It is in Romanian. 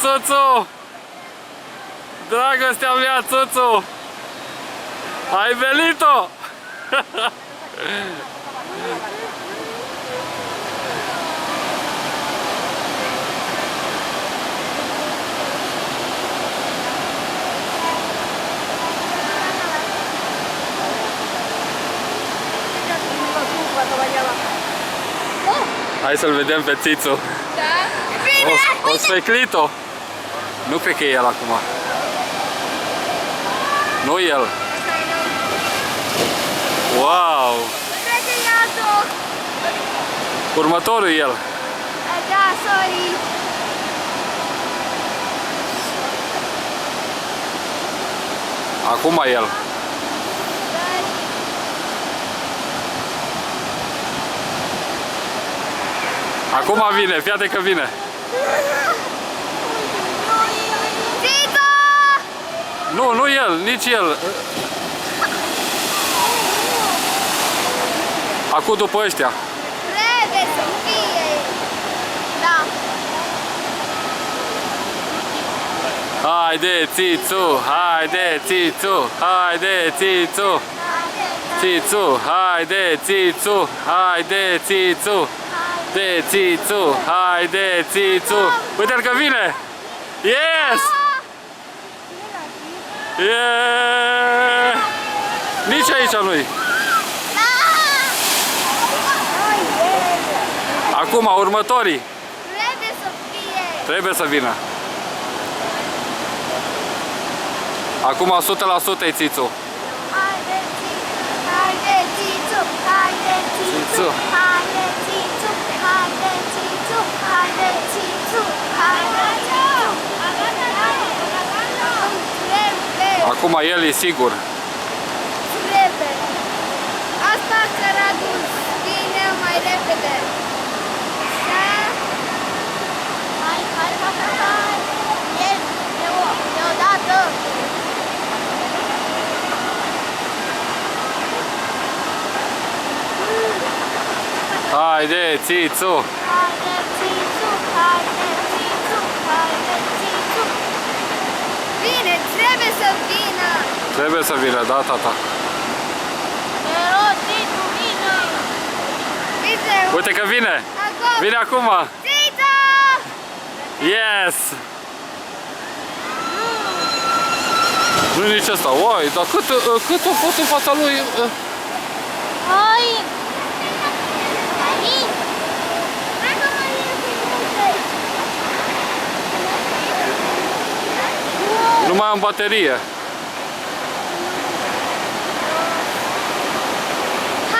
Țuțu! Dragostea mea, Țuțu! Ai venit-o! Hai să-l vedem pe Țițu. Da? O sfeclit-o. Nu cred că e el acum. Nu el. Wow! Următorul el. Da, sorry. Acum el. Acum vine, fiate că vine. Țițu! Nu, nu el, nici el. Acum după ăștia. Trebuie să fie. Da. Haide, Țițu, haide, Țițu, haide, Țițu. Țițu, haide, Țițu, haide, Țițu. De Țițu, haide, Țițu. Uite-l că vine. Yes! Yeah! Nici aici nu-i. Acum, următorii. Trebuie să fie. Trebuie să vină. Acum 100% e Țițu. Haide, Țițu, haide, Țițu, haide, Țițu, haide, Țițu, haide, Țițu, haide, Țițu, haide, Țițu. Acum el e sigur. Trebuie. Asta că Radu vine mai repede. Hai. Deodată. Haide, Țițu. Haide, Țițu, haide, Țițu, haide, Țițu. Bine, trebuie să vină. Trebuie să vină, da, tata. Țițu, vină. Vine. Uite că vine. Acum. Vine acum. Țițu! Yes! Nu nici ăsta. Uai, dar cât a fost în fața lui? Hai! Nu mai am baterie.